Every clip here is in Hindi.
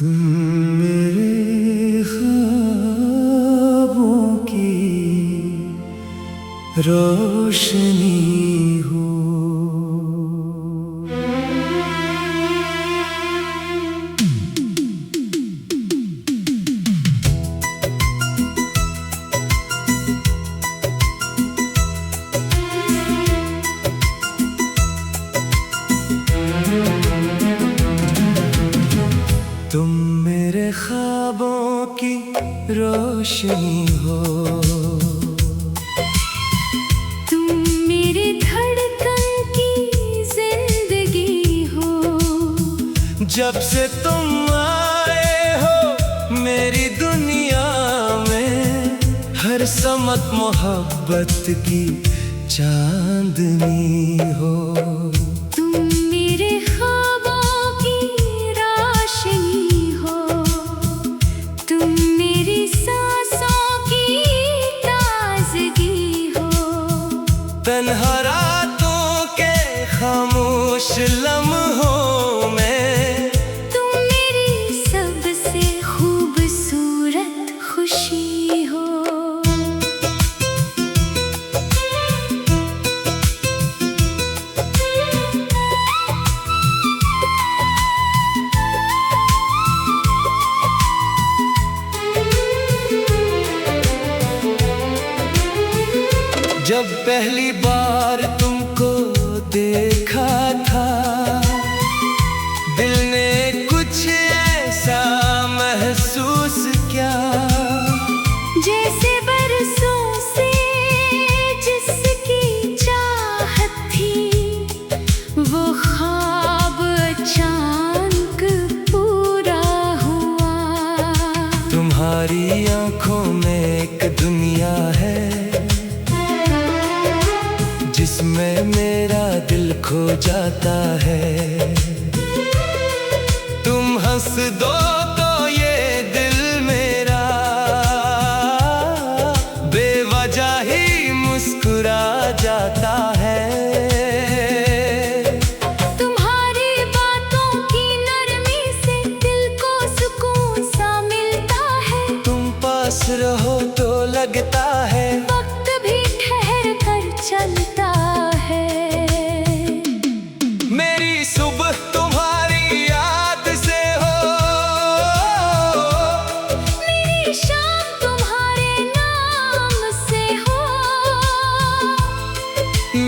तुम मेरे ख्वाबों की रोशनी हो। तुम मेरे ख्वाबों की रोशनी हो। तुम मेरे धड़कन की जिंदगी हो। जब से तुम आए हो मेरी दुनिया में, हर समत मोहब्बत की चांदनी हो। तुम मेरे ख्वाबों की रोशनी हो। तुम मेरी सांसों की ताजगी हो। तन्हा रातों के खामोश लम्हों में तुम मेरी सबसे खूबसूरत खुशी हो। जब पहली बार तुमको देखा था, दिल ने कुछ ऐसा महसूस किया, जैसे बरसों से जिसकी चाहत थी, वो ख्वाब अचानक पूरा हुआ। तुम्हारी आंखों में एक दुनिया है जिसमें मेरा दिल खो जाता है। तुम हंस दो तो ये दिल मेरा बेवजह ही मुस्कुरा जाता है। तुम्हारी बातों की नरमी से दिल को सुकून सा मिलता है। तुम पास रहो तो लगता है वक्त भी ठहर कर चलता है। मेरी सुबह तुम्हारी याद से हो, मेरी शाम तुम्हारे नाम से हो।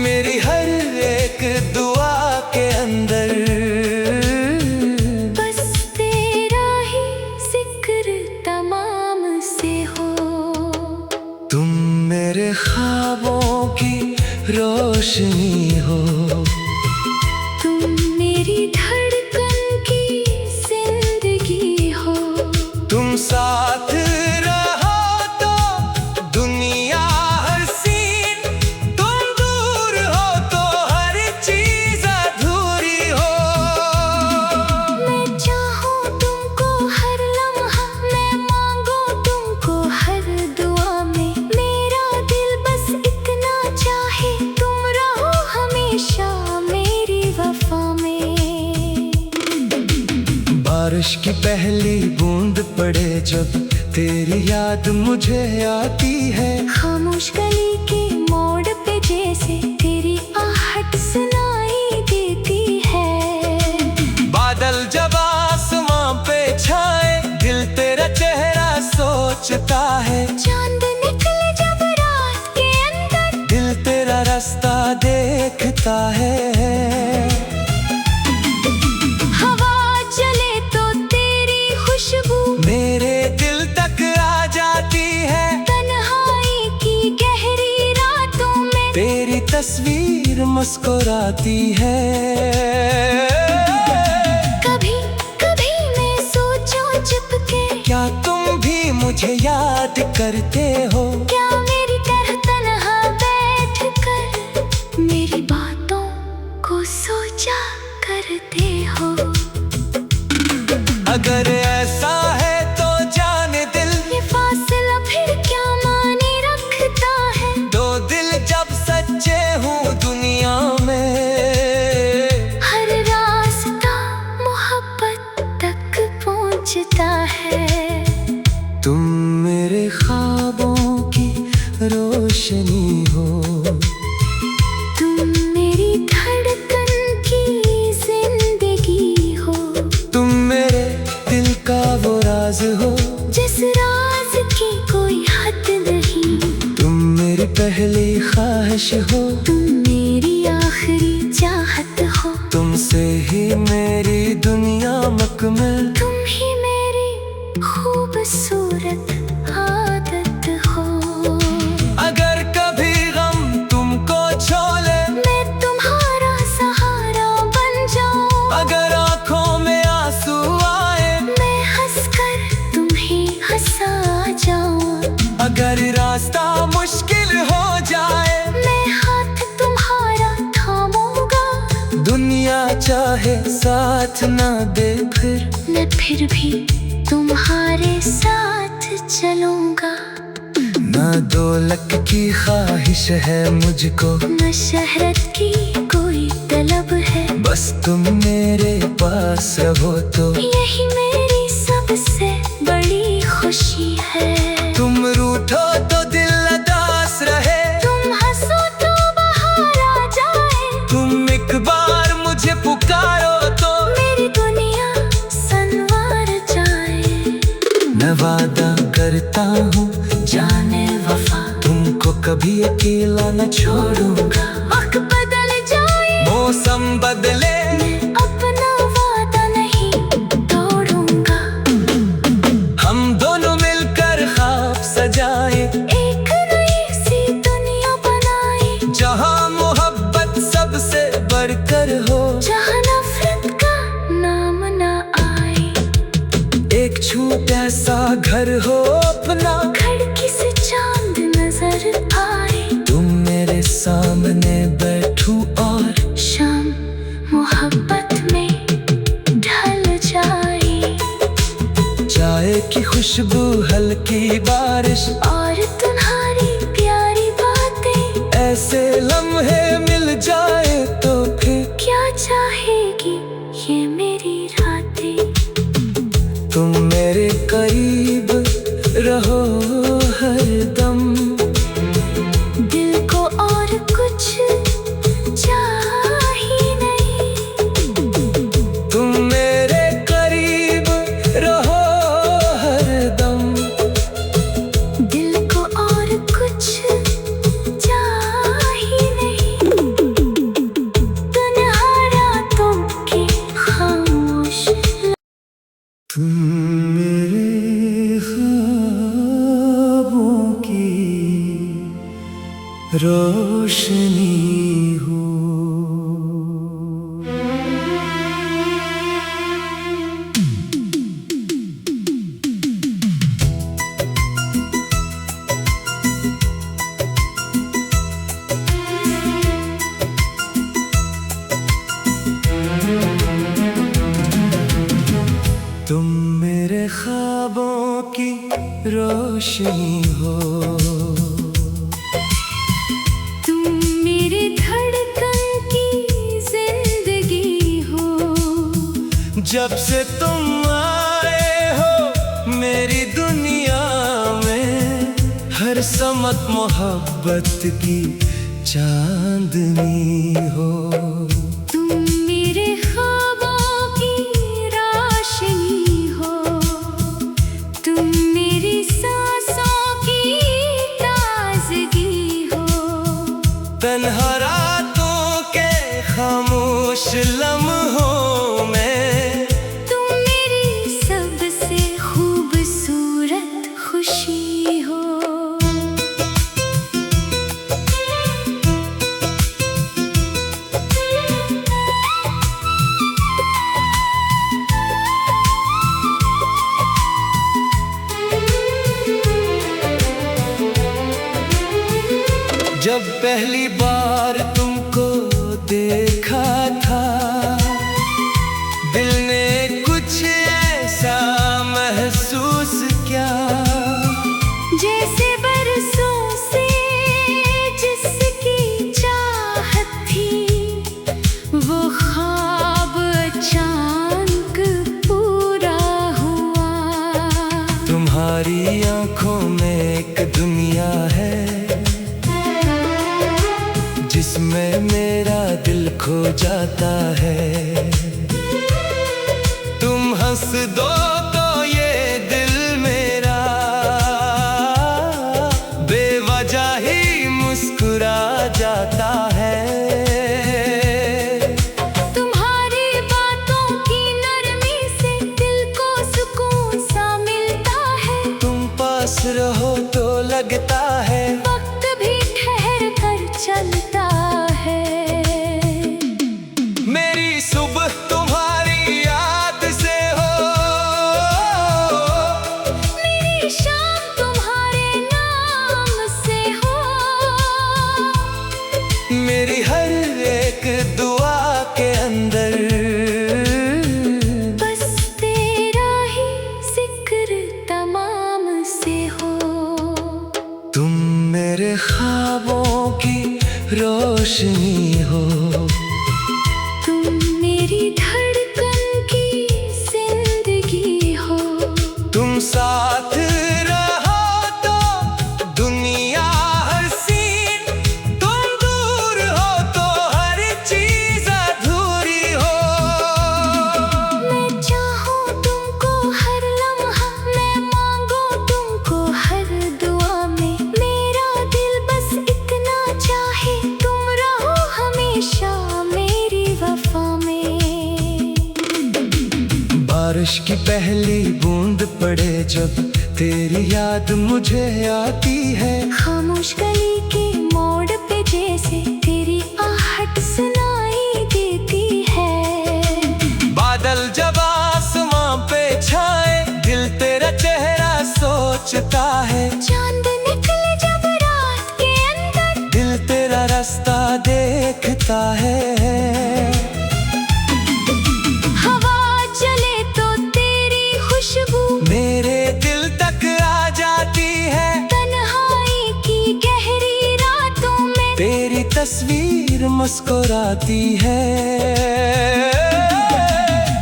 मेरी हर एक दुआ के अंदर बस तेरा ही जिक्र तमाम से हो। तुम मेरे ख्वाबों की रोशनी हो। तुम मेरी धड़कन की जिंदगी हो। तुम साथ रहो तो दुनिया हसीन, तुम दूर हो तो हर चीज अधूरी हो। मैं चाहूं तुमको हर लम्हा, मैं मांगूं तुमको हर दुआ में। मेरा दिल बस इतना चाहे तुम रहो हमेशा मेरी वफा में। बारिश की पहली बूंद पड़े जब तेरी याद मुझे आती है, खामोश गली के मोड़ पे जैसे तेरी आहट सुनाई देती है। बादल जब आसमां पे छाए दिल तेरा चेहरा सोचता है। चांद निकले जब रात के अंदर दिल तेरा रास्ता देखता है। हवा चले तो तेरी खुशबू मेरे दिल तक आ जाती है। तन्हाई की गहरी रातों में तेरी तस्वीर मुस्कुराती है। कभी कभी मैं सोचूं चुपके, क्या तुम भी मुझे याद करते हो? क्या मेरी तरह तन्हा बैठ कर मेरी बातों को सोचा करते हो? अगर ऐसा है तो जाने दिल, ये फासला फिर क्या माने रखता है? दो दिल जब सच्चे हूँ दुनिया में, हर रास्ता मोहब्बत तक पहुँच सोचता है। तुम मेरे ख्वाबों की रोशनी हो, तुम मेरी धड़कन की जिंदगी हो, तुम मेरे दिल का वो राज हो जिस राज की कोई हद नहीं। तुम मेरी पहली ख्वाहिश हो, तुम मेरी आखिरी चाहत हो, तुमसे ही मेरी दुनिया मुकम्मल। तुम ही मेरी खूबसूरत आदत हो। अगर कभी गम तुमको छोले, मैं तुम्हारा सहारा बन जाऊं। अगर आंखों में आंसू आए, मैं हंसकर तुम्हें हंसा जाऊं। अगर रास्ता मुश्किल हो जाए, मैं हाथ तुम्हारा थामूंगा। दुनिया चाहे साथ ना दे मैं फिर भी तुम्हारे साथ चलूंगा। ना दौलत की ख्वाहिश है मुझको, न शहरत की कोई तलब है, बस तुम मेरे पास रहो तो यही मेरी सबसे बड़ी खुशी है। तुम रूठो तो दिल उदास रहे, तुम हंसो तो बाहर आ जाए। तुम एक बार मुझे पुकारो तो मेरी दुनिया संवार जाए। मैं वादा करता हूँ जाने वफा तुमको कभी अकेला न छोड़ूंगा। वक्त बदल जाए, मौसम बदले, मैं अपना वादा नहीं तोड़ूंगा। हम दोनों मिलकर ख्वाब सजाए, एक नई सी दुनिया बनाए, जहाँ मोहब्बत सबसे बढ़कर हो, जहाँ नफरत का नाम ना आए। एक छोटा सा घर हो अपना, खिड़की से चांद नजर आए। तुम मेरे सामने बैठूं और शाम मोहब्बत में ढल जाए। चाय की खुशबू, हल्की बारिश और तुम्हारी प्यारी बातें, ऐसे लम्हे मिल जाए तो फिर क्या चाहेगी ये मेरी रातें। तुम मेरे करीब रहो हरदम, दिल को और कुछ चाहिए नहीं। तुम मेरे करीब रहो हरदम, दिल को और कुछ चाहिए नहीं। तन्हा रातों की खामोश, तुम मेरे ख्वाबों की रोशनी हो। तुम मेरे ख्वाबों की रोशनी हो, तुम मेरे धड़कन की जिंदगी हो। जब से तुम आए हो मेरी दुनिया में, हर समत मोहब्बत की चांदनी हो। तुम मेरे ख्वाबों की रोशनी हो, तुम मेरी सांसों की ताजगी हो। तन्हा रातों के खामोश लम्हों में, तुम मेरी सबसे खूबसूरत खुशी हो। जब पहली बार तुमको देखा था, दिल ने कुछ ऐसा महसूस किया, जैसे बरसों से जिसकी चाहत थी, वो ख्वाब अचानक पूरा हुआ। तुम्हारी आंखों में एक दुनिया है जिसमें मेरा दिल खो जाता है। तुम हंस दो तो ये दिल मेरा बेवजह ही मुस्कुरा जाता है। तुम्हारी बातों की नरमी से दिल को सुकून सा मिलता है। तुम पास रहो तो लगता है वक्त भी ठहर कर चलता है। मेरी सुबह तुम्हारी याद से हो, मेरी शाम तुम्हारे नाम से हो। मेरी हर एक दुआ के अंदर बस तेरा ही जिक्र तमाम से हो। तुम मेरे ख्वाबों की रोशनी हो, तुम मेरी धड़कन की जिंदगी हो। तुम साथ रहो तो दुनिया हसीन, तुम दूर हो तो हर चीज अधूरी हो। मैं चाहूँ तुमको हर लम्हा, मैं मांगू तुमको हर दुआ में। मेरा दिल बस इतना चाहे तुम रहो हमेशा मेरी वफा में। बारिश की पहली बूंद पड़े जब तेरी याद मुझे आती है। खामोश गली के मोड़ पे जैसे तेरी आहट सुनाई देती है। बादल जब आसमां पे छाए दिल तेरा चेहरा सोचता है। चांद निकले जब रात के अंदर दिल तेरा रास्ता देखता है। हवा चले तो तेरी खुशबू मेरे दिल तक आ जाती है। तन्हाई की गहरी रातों में तेरी तस्वीर मुस्कुराती है।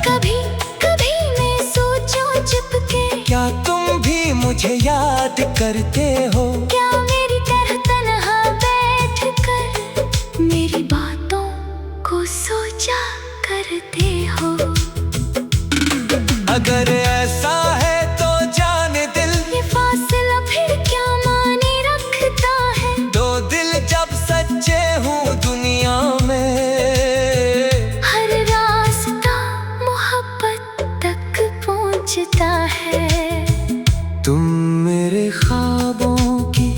कभी कभी मैं सोचूं चुपके, क्या तुम भी मुझे याद करते हो? क्या मेरी तरह तन्हा बैठ कर मेरी बातों को सोचा करते हो? अगर ऐसा है तो जाने दिल, ये फासला फिर क्या माने रखता है? दो दिल जब सच्चे हों दुनिया में, हर रास्ता मोहब्बत तक पहुंचता है। तुम मेरे ख्वाबों की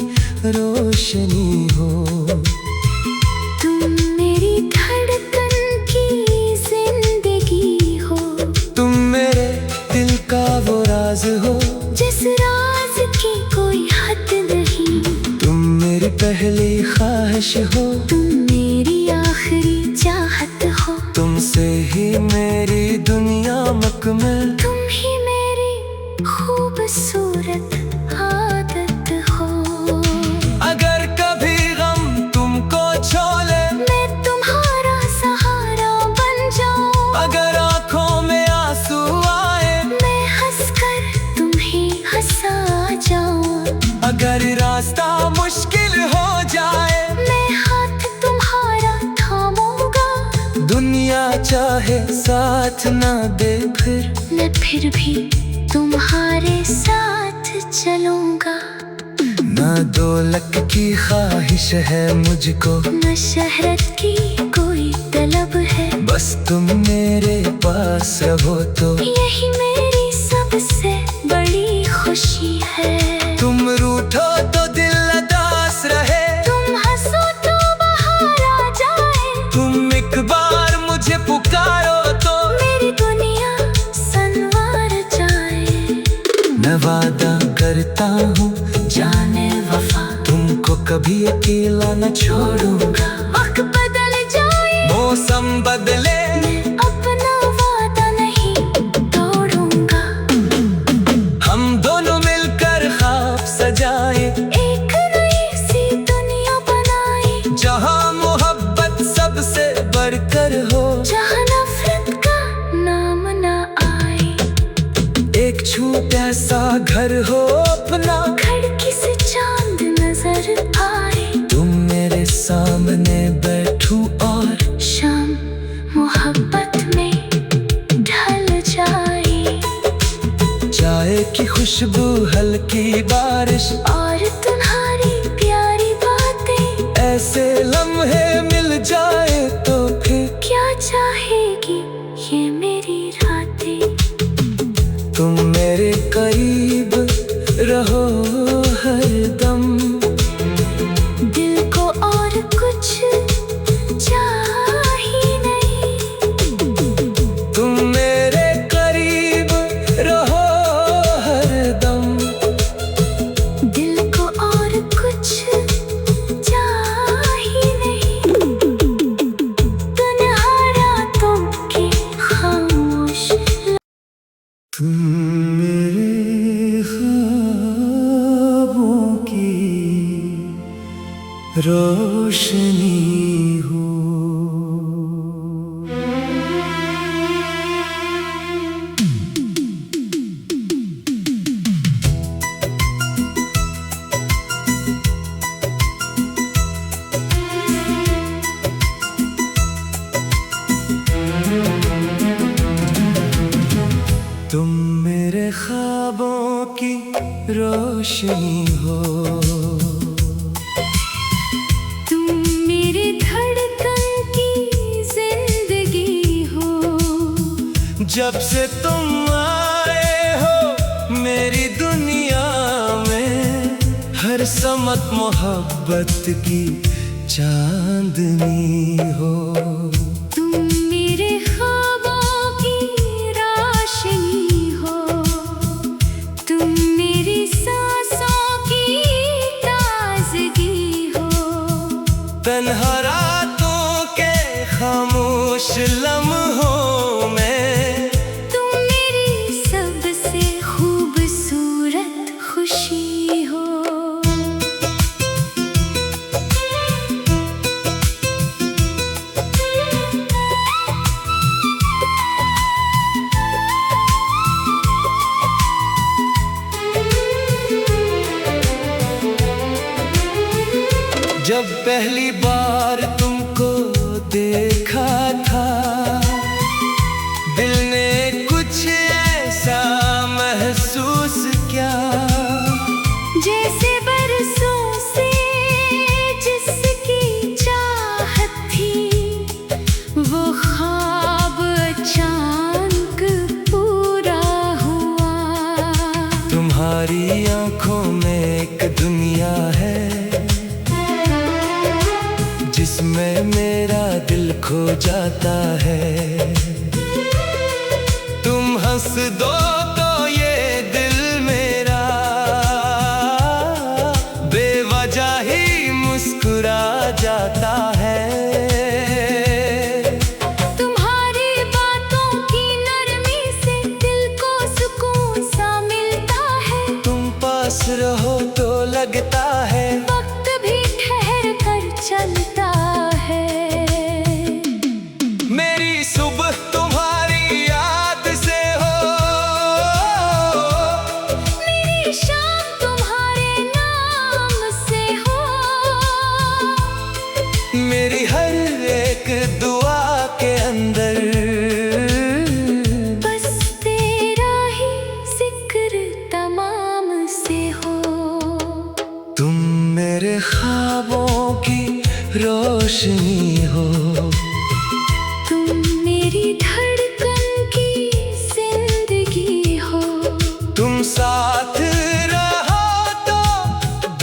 रोशनी हो, तुम मेरी धड़कन की जिंदगी हो। तुम मेरे दिल का वो राज हो जिस राज की कोई हद नहीं। तुम मेरी पहली ख्वाहिश हो, तुम मेरी आखिरी चाहत हो। तुमसे ही मेरी दुनिया मुकम्मल। तुम ही मेरी खूबसूरत आदत हो। अगर कभी गम तुमको छोले, मैं तुम्हारा सहारा बन जाऊं। अगर आंखों में आंसू आए, मैं हंसकर तुम्हें हंसा जाऊं। अगर रास्ता मुश्किल हो जाए, मैं हाथ तुम्हारा थामूंगा। दुनिया चाहे साथ ना दे मैं फिर भी तुम्हारे साथ चलूंगा। ना दौलत की ख्वाहिश है मुझको, न शहरत की कोई तलब है। बस तुम मेरे पास रहो तो यही मेरी सबसे बड़ी खुशी है। तुम रूठो तो दिल उदास रहे, तुम हंसो तो बाहर आ जाए। तुम एक बार मुझे पुकारो तो मेरी दुनिया संवार जाए। मैं वादा करता हूँ जाने वफा तुमको कभी अकेला न छोड़ूंगा। वक्त बदल जाए, मौसम बदले, मैं अपना वादा नहीं तोड़ूंगा। हम दोनों मिलकर ख्वाब सजाए, एक नई सी दुनिया बनाए। जहाँ मोहब्बत सबसे बढ़कर हो, जहाँ नफरत का नाम ना आए। एक एक छोटा सा घर हो अपना, खिड़की से चांद नजर आए, तुम मेरे सामने बैठूं और शाम मोहब्बत में ढल जाए। चाय की खुशबू, हल्की बारिश और तुम्हारी प्यारी बातें, ऐसे लम्हे मिल जाए तो फिर क्या चाहेगी ये मेरी रातें। तुम मेरे करीब रहो हरदम, दिल को और कुछ चाहिए नहीं। तुम मेरे करीब रहो हरदम, दिल को और कुछ चाहिए नहीं। तन्हा रातों की खामोश तुम मेरे ख्वाबों की रोशनी हो। तुम मेरे ख्वाबों की रोशनी हो, तुम मेरी धड़कन की जिंदगी हो। जब से तुम आए हो मेरी दुनिया में, हर समत मोहब्बत की चांदनी हो। तुम मेरे ख्वाबों की रोशनी हो, तुम मेरी सांसों की ताजगी हो। तन्हा रातों के खामोश लम्हों में, तुम मेरी सबसे खूबसूरत खुशी हो। जब पहली बार तुमको देखा था, दिल ने कुछ ऐसा महसूस किया, जैसे बरसों से जिसकी चाहत थी, वो ख्वाब अचानक पूरा हुआ। तुम्हारी आंखों में एक दुनिया है, जिसमें मेरा दिल खो जाता है। तुम हंस दो तो ये दिल मेरा बेवजह ही मुस्कुरा जाता है। तुम्हारी बातों की नरमी से दिल को सुकून सा मिलता है। तुम पास रहो तो लगता है वक्त भी ठहर कर चलता है। मेरी सुबह तुम्हारी याद से हो, मेरी शाम तुम्हारे नाम से हो। मेरी हर एक दुआ के अंदर बस तेरा ही जिक्र तमाम से हो। तुम मेरे ख्वाबों की रोशनी हो, तुम मेरी धड़कन की जिंदगी हो। तुम साथ रहो तो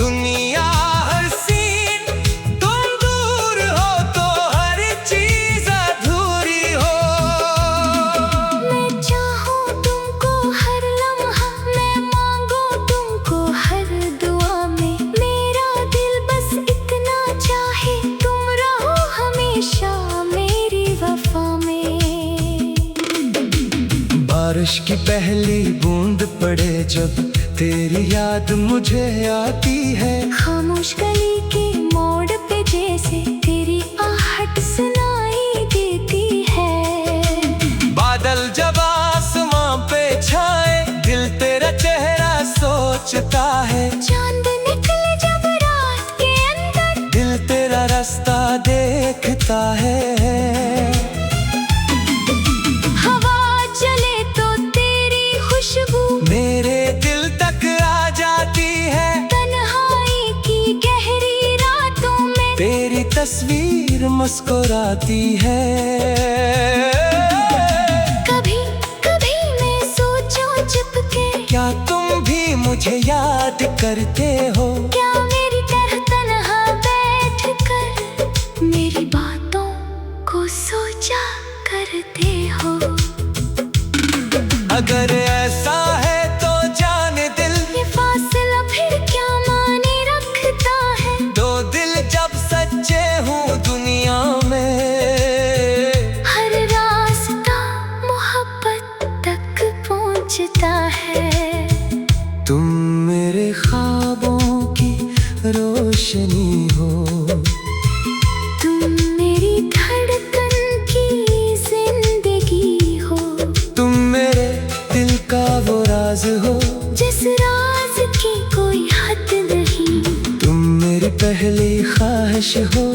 दुनिया हसीन, तुम दूर हो तो हर चीज अधूरी हो। मैं चाहूँ तुमको हर लम्हा, मैं मांगू तुमको हर दुआ में। मेरा दिल बस इतना चाहे, तुम रहो हमेशा मेरी वफा में। बारिश की पहली बूंद पड़े जब, तेरी याद मुझे आती है। खामोश गली के मोड़ पे जैसे तेरी आहट सुनाई देती है। बादल जब आसमां पे छाए, दिल तस्वीर मुस्कुराती है। कभी कभी मैं सोचूं चुपके, क्या तुम भी मुझे याद करते हो? क्या मेरी तरह तन्हा बैठकर मेरी बातों को सोचा करते हो? अगर ऐसा है तो जाने दिल, ये फासला फिर क्या माने रखता है? दो दिल जब सच्चे हों दुनिया में, हर रास्ता मोहब्बत तक पहुंचता है। तुम मेरे ख्वाबों की रोशनी हो, तुम मेरी धड़कन की जिंदगी हो, तुम मेरे दिल का वो राज हो, जिस राज की कोई हद नहीं। तुम मेरी पहली ख्वाहिश हो।